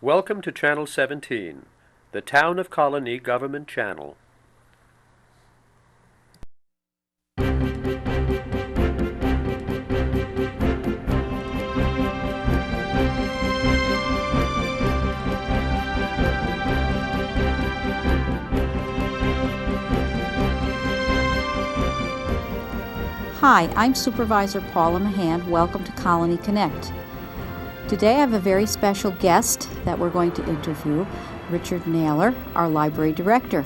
Welcome to Channel 17, the Town of Colonie Government Channel. Hi, I'm Supervisor Paula Mahan. Welcome to Colonie Connect. Today I have a very special guest that we're going to interview, Richard Naylor, our library director.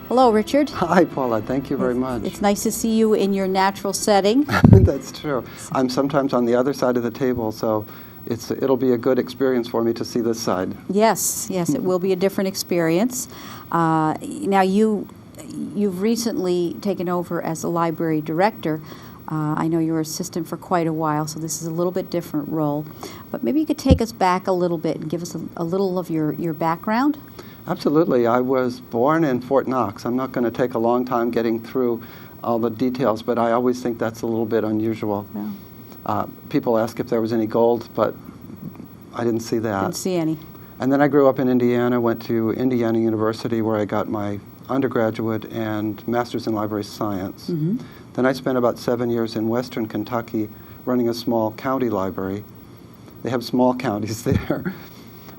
Hello, Richard. Hi, Paula. Thank you very much. It's nice to see you in your natural setting. That's true. I'm sometimes on the other side of the table, so it'll be a good experience for me to see this side. Yes, it will be a different experience. Now, you've recently taken over as a library director. I know you were assistant for quite a while, so this is a little bit different role. But maybe you could take us back a little bit and give us a little of your background. Absolutely. I was born in Fort Knox. I'm not going to take a long time getting through all the details, but I always think that's a little bit unusual. Yeah. People ask if there was any gold, but I didn't see that. Didn't see any. And then I grew up in Indiana, went to Indiana University where I got my undergraduate and master's in library science. Mm-hmm. Then I spent about 7 years in western Kentucky running a small county library. They have small counties there.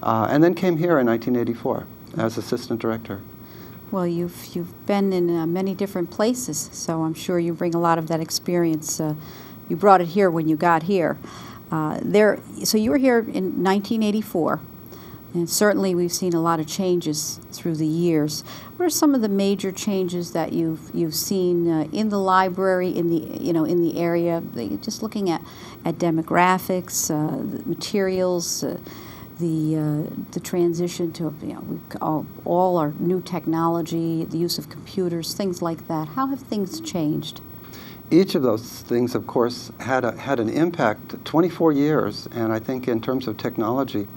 And then came here in 1984 as assistant director. Well, you've been in many different places, so I'm sure you bring a lot of that experience. You brought it here when you got here. So you were here in 1984. And certainly we've seen a lot of changes through the years. What are some of the major changes that you've seen in the library, in the area? Just looking at demographics, the materials, the transition to all our new technology, the use of computers, things like that. How have things changed? Each of those things, of course, had an impact. 24 years, and I think in terms of technology,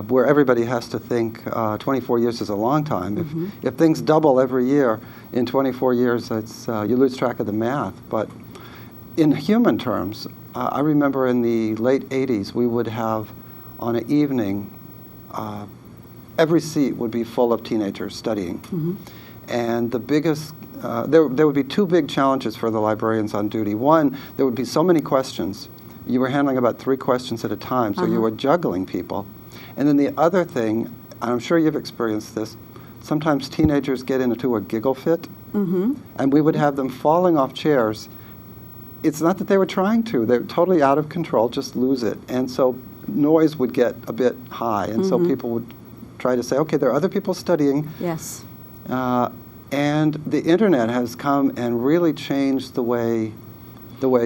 where everybody has to think 24 years is a long time. Mm-hmm. If things double every year in 24 years, you lose track of the math. But in human terms, I remember in the late 80s, we would have, on an evening, every seat would be full of teenagers studying. Mm-hmm. And the biggest, there would be two big challenges for the librarians on duty. One, there would be so many questions. You were handling about 3 questions at a time, so you were juggling people. And then the other thing, and I'm sure you've experienced this, sometimes teenagers get into a giggle fit, mm-hmm. and we would have them falling off chairs. It's not that they were trying to. They're totally out of control, just lose it. And so noise would get a bit high, and so people would try to say, okay, there are other people studying. Yes. And the internet has come and really changed the way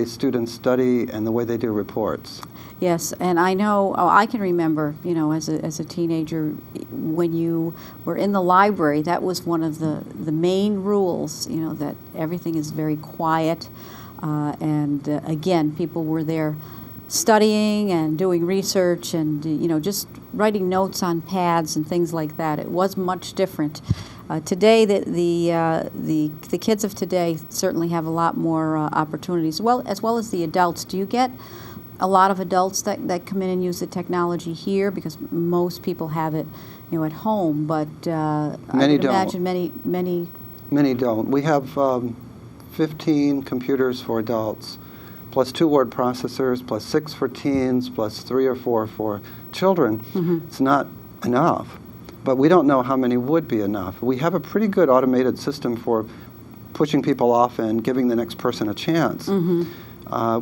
students study and the way they do reports. Yes, and I know, I can remember, as a teenager, when you were in the library, that was one of the main rules, that everything is very quiet. And again, people were there studying and doing research and, just writing notes on pads and things like that. It was much different. Today, the kids of today certainly have a lot more opportunities, as well as the adults. Do you get a lot of adults that come in and use the technology here? Because most people have it, at home. But I would imagine many don't. We have 15 computers for adults, plus 2 word processors, plus 6 for teens, plus 3 or 4 for children. Mm-hmm. It's not enough. But we don't know how many would be enough. We have a pretty good automated system for pushing people off and giving the next person a chance. Mm-hmm.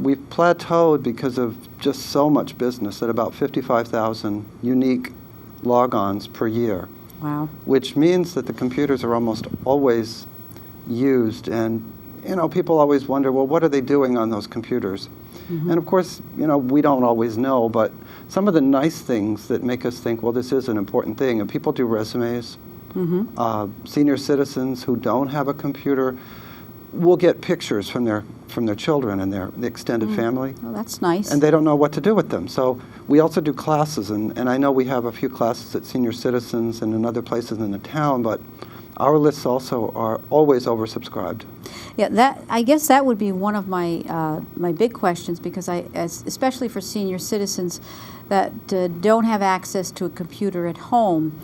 We've plateaued because of just so much business at about 55,000 unique logons per year. Wow. Which means that the computers are almost always used. And, people always wonder, well, what are they doing on those computers? Mm-hmm. And of course, we don't always know, but some of the nice things that make us think, well, this is an important thing, and people do resumes. Mm-hmm. Senior citizens who don't have a computer will get pictures from their children and the extended family. Oh, that's nice. And they don't know what to do with them. So we also do classes, and I know we have a few classes at senior citizens and in other places in the town, but Our lists also are always oversubscribed. Yeah, I guess that would be one of my my big questions, because especially for senior citizens that don't have access to a computer at home,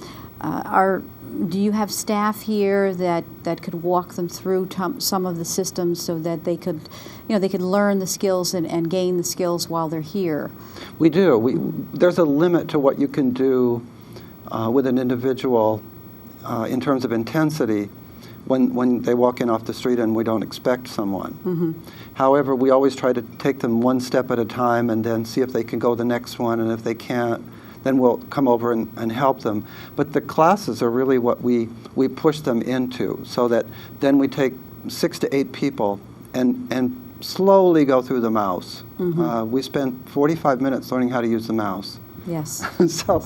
do you have staff here that could walk them through some of the systems so that they could, they could learn the skills and gain the skills while they're here? We do. There's a limit to what you can do with an individual in terms of intensity when they walk in off the street and we don't expect someone. Mm-hmm. However, we always try to take them one step at a time and then see if they can go the next one, and if they can't, then we'll come over and help them. But the classes are really what we push them into, so that then we take 6 to 8 people and slowly go through the mouse. Mm-hmm. We spend 45 minutes learning how to use the mouse. Yes. So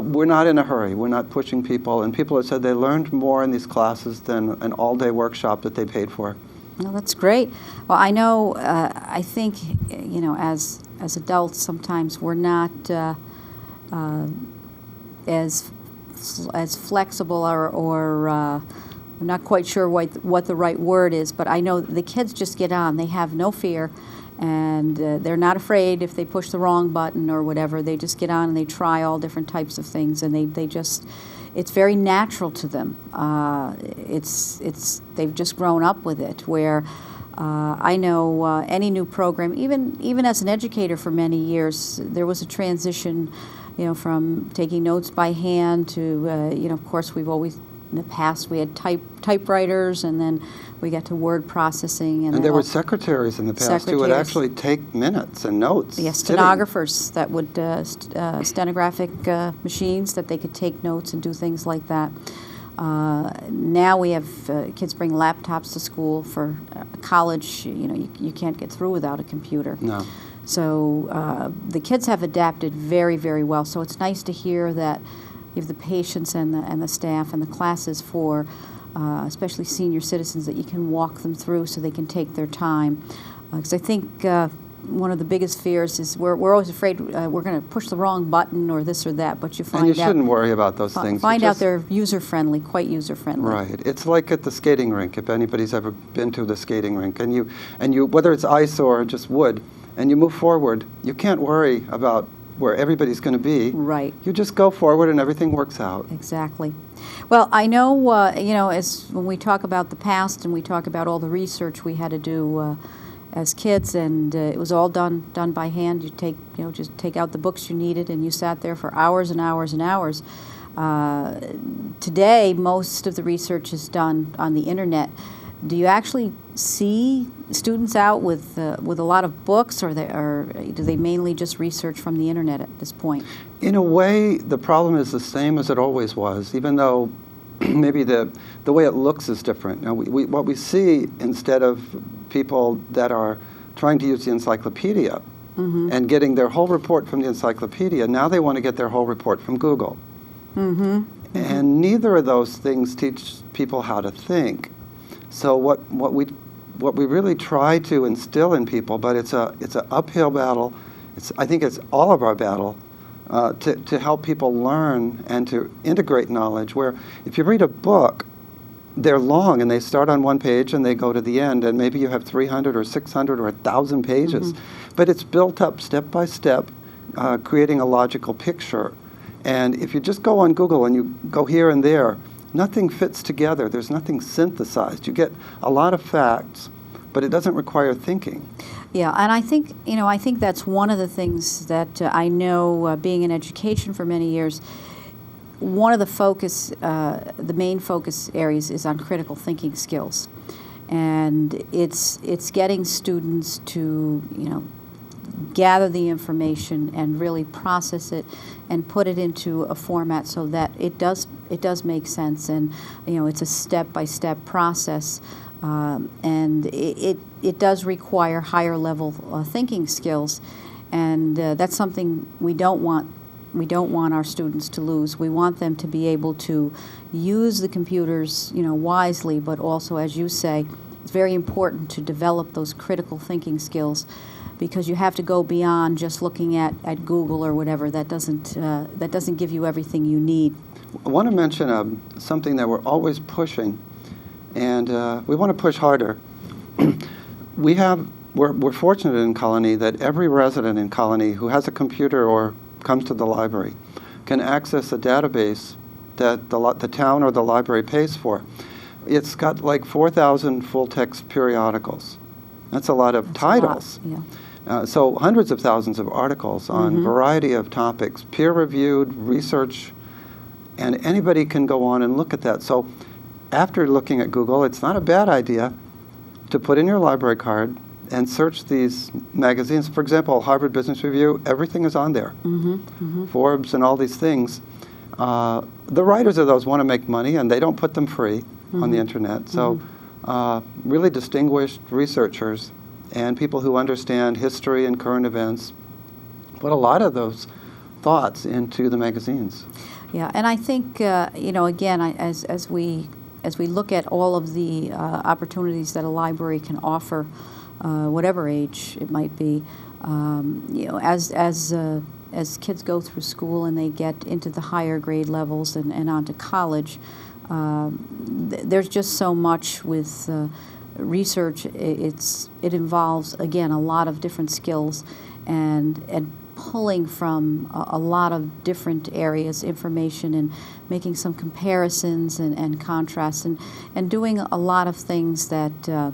we're not in a hurry. We're not pushing people. And people have said they learned more in these classes than an all-day workshop that they paid for. Well, that's great. Well, I know, I think, as adults, sometimes we're not as flexible or I'm not quite sure what the right word is, but I know the kids just get on. They have no fear, and they're not afraid if they push the wrong button or whatever. They just get on and they try all different types of things, and it's very natural to them. They've just grown up with it, where I know any new program, even as an educator for many years, there was a transition, from taking notes by hand to, of course, we've always, in the past, we had typewriters, and then we got to word processing. And there were secretaries in the past who would actually take minutes and notes. Yes, stenographers that would, stenographic machines that they could take notes and do things like that. Now we have kids bring laptops to school. For college, you can't get through without a computer. No. So the kids have adapted very, very well. So it's nice to hear that you have the patience and the staff and the classes for especially senior citizens, that you can walk them through so they can take their time. Because I think one of the biggest fears is we're always afraid we're going to push the wrong button or this or that, but you find out... And you shouldn't worry about those things. Find out they're user-friendly, quite user-friendly. Right. It's like at the skating rink, if anybody's ever been to the skating rink, and you whether it's ice or just wood, and you move forward, you can't worry about where everybody's going to be. Right. You just go forward and everything works out. Exactly. Well, I know, as when we talk about the past and we talk about all the research we had to do as kids, and it was all done by hand. You just take out the books you needed, and you sat there for hours and hours and hours. Today, most of the research is done on the internet. Do you actually see students out with a lot of books, or do they mainly just research from the internet at this point? In a way, the problem is the same as it always was, even though maybe the way it looks is different. Now, what we see, instead of people that are trying to use the encyclopedia and getting their whole report from the encyclopedia, now they want to get their whole report from Google. And neither of those things teach people how to think. So what we really try to instill in people, but it's an uphill battle. I think it's all of our battle to help people learn and to integrate knowledge. Where if you read a book, they're long and they start on one page and they go to the end, and maybe you have 300 or 600 or 1,000 pages, but it's built up step by step, creating a logical picture. And if you just go on Google and you go here and there, nothing fits together. There's nothing synthesized. You get a lot of facts, but it doesn't require thinking. Yeah, and I think that's one of the things that I know, being in education for many years, one of the main focus areas is on critical thinking skills. And it's getting students to, gather the information and really process it and put it into a format so that it does make sense, and it's a step-by-step process, and it does require higher level thinking skills, and that's something we don't want our students to lose. We want them to be able to use the computers wisely, but also, as you say, it's very important to develop those critical thinking skills, because you have to go beyond just looking at Google or whatever. That doesn't give you everything you need. I want to mention something that we're always pushing, and we want to push harder. We're fortunate in Colonie that every resident in Colonie who has a computer or comes to the library can access a database that the town or the library pays for. It's got like 4,000 full-text periodicals. That's a lot of titles. A lot, yeah. So hundreds of thousands of articles on a variety of topics, peer-reviewed research, and anybody can go on and look at that. So after looking at Google, it's not a bad idea to put in your library card and search these magazines. For example, Harvard Business Review, everything is on there. Forbes and all these things. The writers of those want to make money, and they don't put them free on the internet. So really distinguished researchers and people who understand history and current events put a lot of those thoughts into the magazines. Yeah, and I think, again, as we look at all of the opportunities that a library can offer, whatever age it might be, as kids go through school and they get into the higher grade levels and onto college, there's just so much with research. It involves, again, a lot of different skills and pulling from a lot of different areas, information, and making some comparisons and contrasts, and doing a lot of things that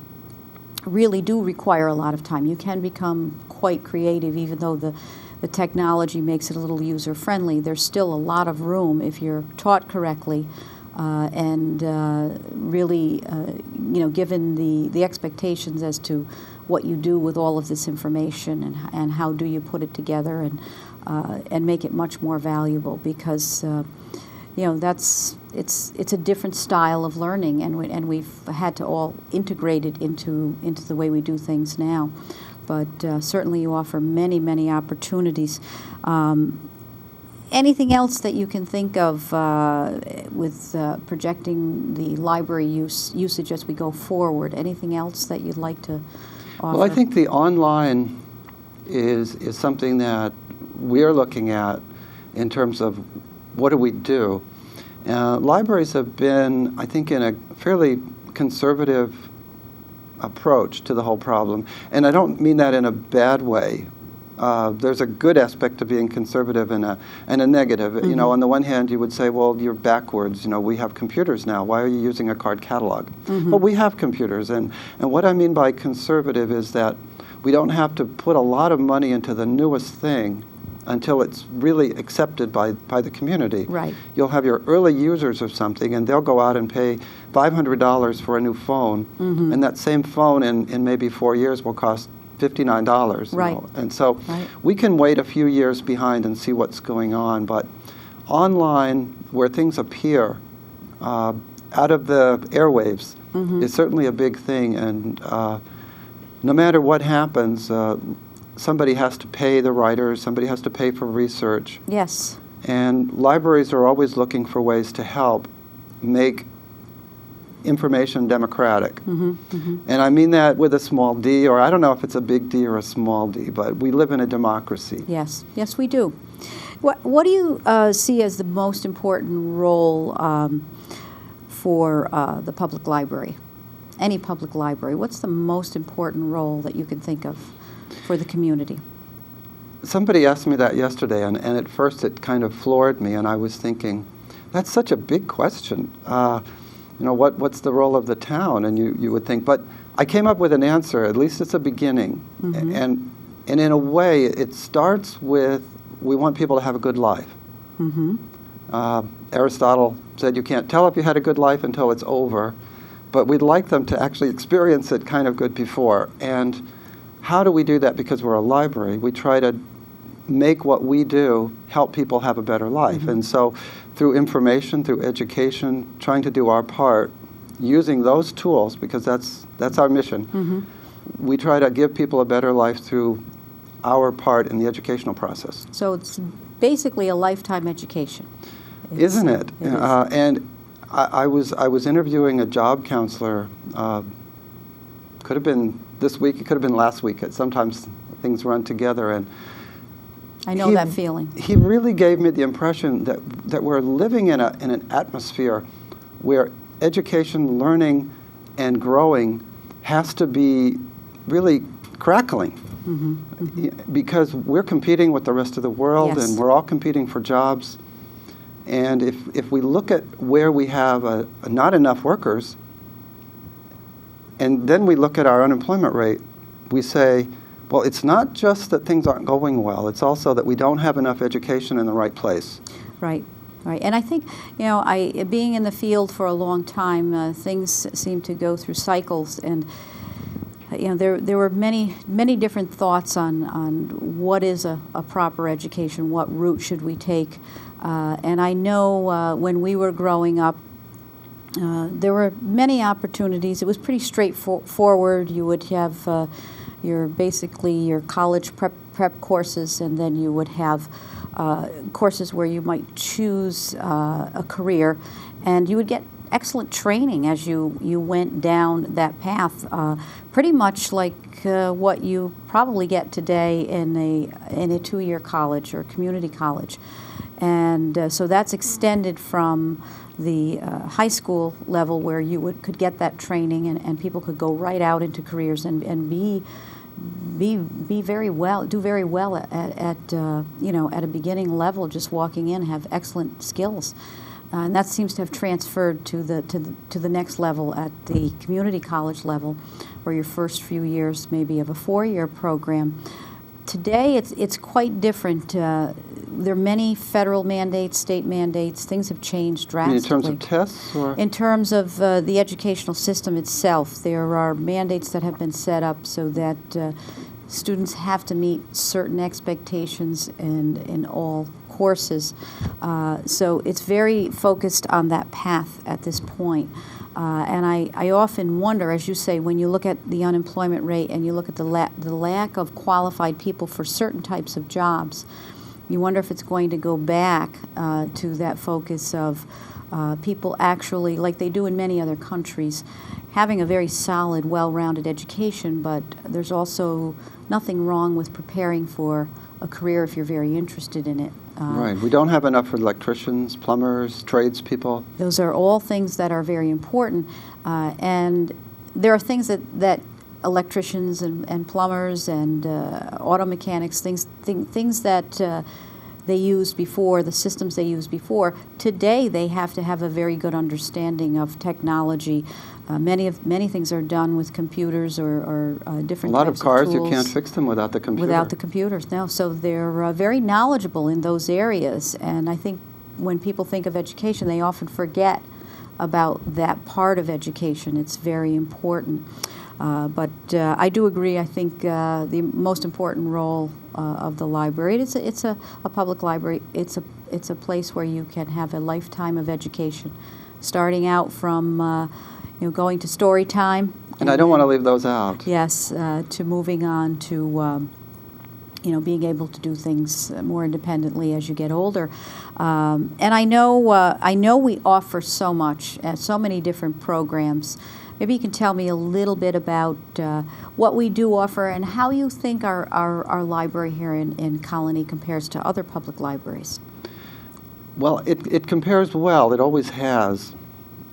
really do require a lot of time. You can become quite creative, even though the technology makes it a little user-friendly. There's still a lot of room if you're taught correctly and really, given the expectations as to what you do with all of this information and how do you put it together and make it much more valuable, because it's a different style of learning, and we've had to all integrate it into the way we do things now. But certainly you offer many, many opportunities. Anything else that you can think of with projecting the library usage as we go forward? Anything else that you'd like to offer? Well, I think the online is something that we're looking at in terms of what do we do. Libraries have been, I think, in a fairly conservative approach to the whole problem. And I don't mean that in a bad way. There's a good aspect to being conservative and a negative. On the one hand, you would say, well, you're backwards. We have computers now. Why are you using a card catalog? Well, we have computers. And what I mean by conservative is that we don't have to put a lot of money into the newest thing until it's really accepted by the community. Right. You'll have your early users of something, and they'll go out and pay $500 for a new phone, and that same phone in maybe 4 years will cost $59. Right. And so we can wait a few years behind and see what's going on, but online, where things appear out of the airwaves, is certainly a big thing, and no matter what happens, somebody has to pay the writers, somebody has to pay for research. Yes. And libraries are always looking for ways to help make information democratic. And I mean that with a small d, or I don't know if it's a big D or a small d, but we live in a democracy. Yes, yes, we do. What do you see as the most important role for the public library? Any public library, what's the most important role that you can think of for the community? Somebody asked me that yesterday, and at first it kind of floored me, and I was thinking, that's such a big question. What's the role of the town? And you would think, but I came up with an answer. At least it's a beginning. And in a way, it starts with, we want people to have a good life. Aristotle said you can't tell if you had a good life until it's over, but we'd like them to actually experience it kind of good before. And how do we do that? Because we're a library, we try to make what we do help people have a better life. And so through information, through education, trying to do our part, using those tools, because that's our mission, we try to give people a better life through our part in the educational process. So it's basically a lifetime education. Isn't it? It is. And I was interviewing a job counselor Could have been this week, it could have been last week. Sometimes things run together. And I know that feeling. He really gave me the impression that we're living in an atmosphere where education, learning, and growing has to be really crackling. Because we're competing with the rest of the world, Yes. and we're all competing for jobs. And if we look at where we have not enough workers, and then we look at our unemployment rate, we say, well, it's not just that things aren't going well, it's also that we don't have enough education in the right place. Right. Right, and I think, being in the field for a long time, things seem to go through cycles, and there were many different thoughts on what is a proper education, what route should we take, and I know when we were growing up, there were many opportunities. It was pretty straightforward. You would have your college prep courses, and then you would have courses where you might choose a career, and you would get excellent training as you went down that path, pretty much like what you probably get today in a 2-year college or community college. And so that's extended from the high school level where you could get that training, and people could go right out into careers and be very well, do very well at a beginning level, just walking in, have excellent skills, and that seems to have transferred to the next level at the community college level, where your first few years maybe of a 4-year program. Today it's quite different. There are many federal mandates, state mandates. Things have changed drastically. In terms of tests? Or? In terms of the educational system itself, there are mandates that have been set up so that students have to meet certain expectations in all courses. So it's very focused on that path at this point. And I often wonder, as you say, when you look at the unemployment rate and you look at the lack of qualified people for certain types of jobs, you wonder if it's going to go back to that focus of people actually, like they do in many other countries, having a very solid, well-rounded education, but there's also nothing wrong with preparing for a career if you're very interested in it. Right. We don't have enough for electricians, plumbers, tradespeople. Those are all things that are very important, and there are things that electricians and plumbers and auto mechanics, things that they used before, the systems they used before. Today they have to have a very good understanding of technology. Many things are done with computers or different types of tools. A lot of cars, you can't fix them without the computer. Without the computers, no. So they're very knowledgeable in those areas, and I think when people think of education, they often forget about that part of education. It's very important. But I do agree. I think the most important role of the library, it's a public library. It's a place where you can have a lifetime of education, starting out from going to story time. And I don't want to leave those out. Yes, to moving on to being able to do things more independently as you get older. And I know we offer so much, so many different programs. Maybe you can tell me a little bit about what we do offer and how you think our library here in Colonie compares to other public libraries. Well, it compares well. It always has.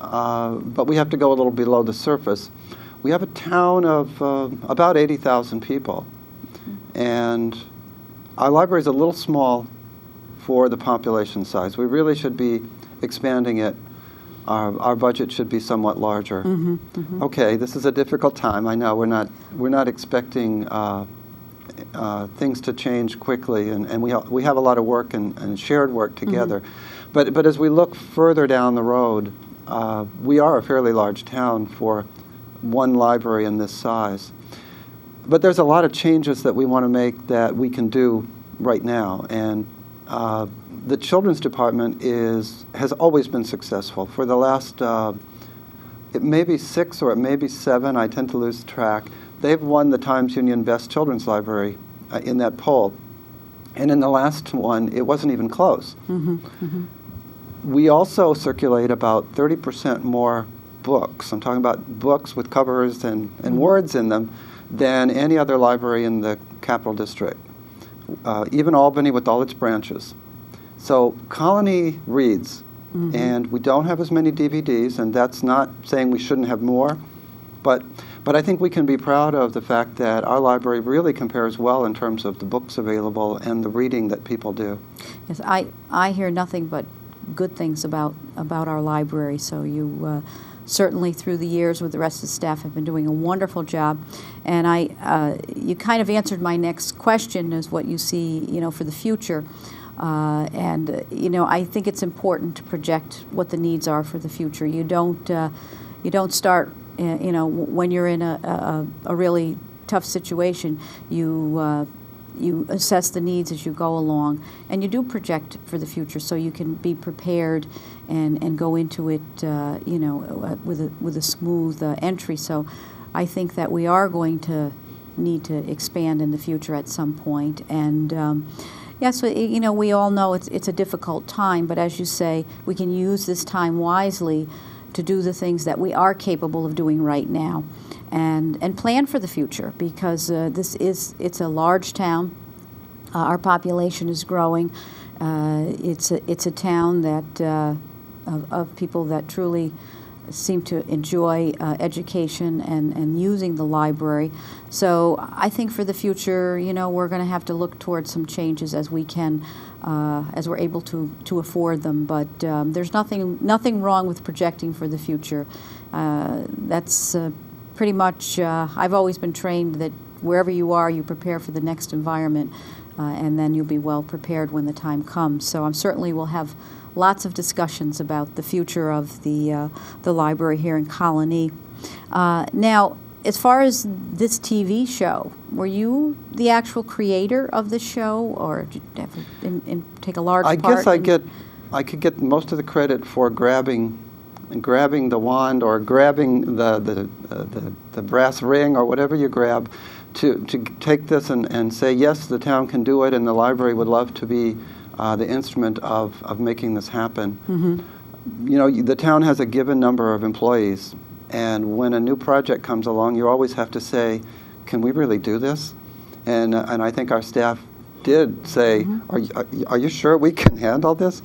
But we have to go a little below the surface. We have a town of about 80,000 people. And our library is a little small for the population size. We really should be expanding it. Our budget should be somewhat larger. Okay, this is a difficult time. I know we're not expecting things to change quickly, and we have a lot of work and shared work together. But as we look further down the road, we are a fairly large town for one library in this size. But there's a lot of changes that we want to make that we can do right now, and the children's department has always been successful. For the last, it may be 6 or it may be 7, I tend to lose track, they've won the Times Union Best Children's Library in that poll. And in the last one, it wasn't even close. We also circulate about 30% more books, I'm talking about books with covers and words in them, than any other library in the Capital District, even Albany with all its branches. So Colonie reads, and we don't have as many DVDs, and that's not saying we shouldn't have more, but I think we can be proud of the fact that our library really compares well in terms of the books available and the reading that people do. Yes, I hear nothing but good things about our library, so you certainly through the years with the rest of the staff have been doing a wonderful job. And you kind of answered my next question, is what you see, for the future. I think it's important to project what the needs are for the future. You don't start, when you're in a really tough situation. You assess the needs as you go along, and you do project for the future, so you can be prepared and go into it, with a smooth entry. So, I think that we are going to need to expand in the future at some point, and. Yes, we all know it's a difficult time, but as you say, we can use this time wisely to do the things that we are capable of doing right now, and plan for the future, because it's a large town. Our population is growing. It's a town that of people that truly seem to enjoy education and using the library. So I think for the future, we're going to have to look towards some changes as we can, as we're able to afford them. But there's nothing wrong with projecting for the future. That's pretty much, I've always been trained that wherever you are, you prepare for the next environment, and then you'll be well prepared when the time comes. So I'm certainly will have lots of discussions about the future of the library here in Colonie. Now, as far as this TV show, were you the actual creator of the show, or did you have take a large part? I guess I could get most of the credit for grabbing the wand or grabbing the brass ring or whatever you grab to take this and say, yes, the town can do it, and the library would love to be the instrument of making this happen. The town has a given number of employees, and when a new project comes along, you always have to say, can we really do this? And I think our staff did say, are you sure we can handle this?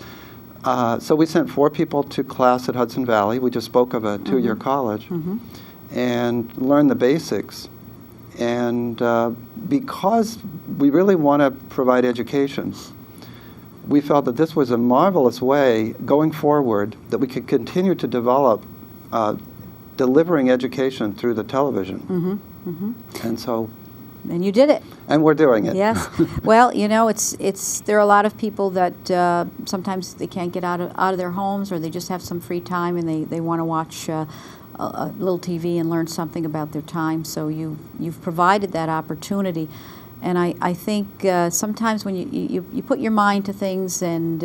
So we sent 4 people to class at Hudson Valley. We just spoke of a 2-year college, and learned the basics. And because we really want to provide education, we felt that this was a marvelous way going forward that we could continue to develop delivering education through the television. And so. And you did it. And we're doing it. Yes. Well, there are a lot of people that sometimes they can't get out of their homes, or they just have some free time and they want to watch a little TV and learn something about their time. So you've provided that opportunity. And I think sometimes when you put your mind to things and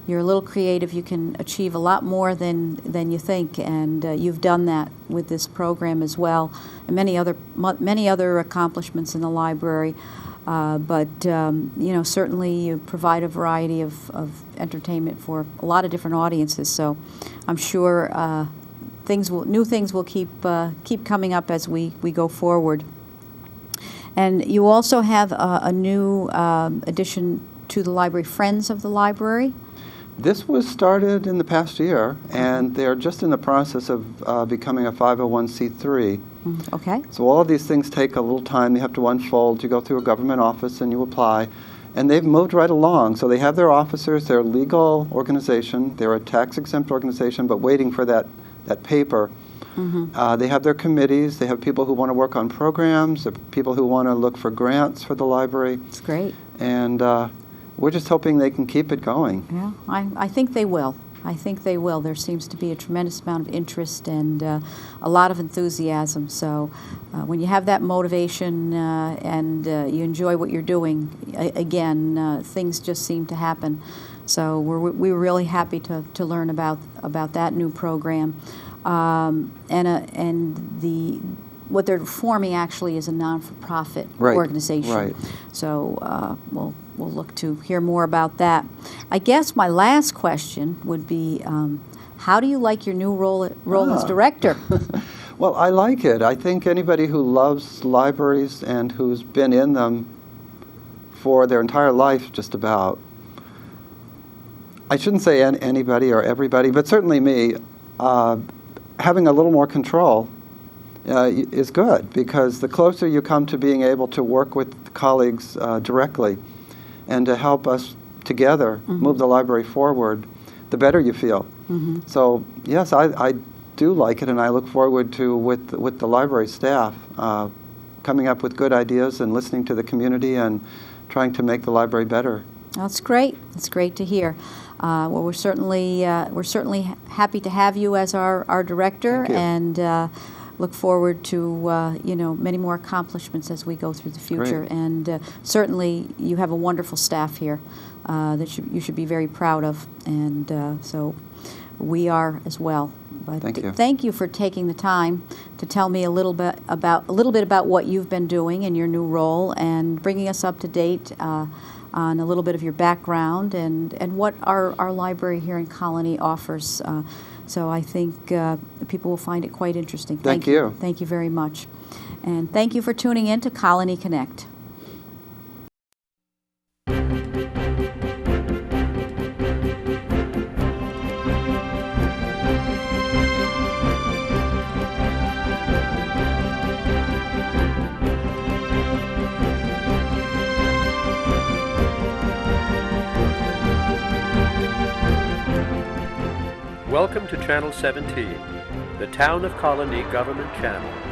you're a little creative, you can achieve a lot more than you think. And you've done that with this program as well, and many other accomplishments in the library. But certainly you provide a variety of entertainment for a lot of different audiences. So I'm sure new things will keep coming up as we go forward. And you also have a new addition to the library, Friends of the Library. This was started in the past year, and they're just in the process of becoming a 501c3. Okay. So all of these things take a little time. They have to unfold. You go through a government office and you apply. And they've moved right along. So they have their officers, they're a legal organization, they're a tax-exempt organization, but waiting for that paper. They have their committees. They have people who want to work on programs, there are people who want to look for grants for the library. That's great. And we're just hoping they can keep it going. Yeah, I think they will. I think they will. There seems to be a tremendous amount of interest and a lot of enthusiasm. So when you have that motivation and you enjoy what you're doing, again, things just seem to happen. So we were really happy to learn about that new program. What they're forming actually is a non-for-profit organization. Right. So we'll look to hear more about that. I guess my last question would be, How do you like your new role as director? Well, I like it. I think anybody who loves libraries and who's been in them for their entire life, just about, I shouldn't say anybody or everybody, but certainly me, having a little more control is good, because the closer you come to being able to work with colleagues directly and to help us together move the library forward, the better you feel. So yes, I do like it, and I look forward to, with the library staff, coming up with good ideas and listening to the community and trying to make the library better. That's great. It's great to hear. Well, we're certainly happy to have you as our director, Thank you. and look forward to many more accomplishments as we go through the future. Great. And certainly, you have a wonderful staff here that you should be very proud of, and so we are as well. But Thank you. Thank you for taking the time to tell me a little bit about what you've been doing in your new role, and bringing us up to date on a little bit of your background and what our library here in Colonie offers. So I think people will find it quite interesting. Thank you. Thank you very much. And thank you for tuning in to Colonie Connect. Welcome to Channel 17, the Town of Colonie Government Channel.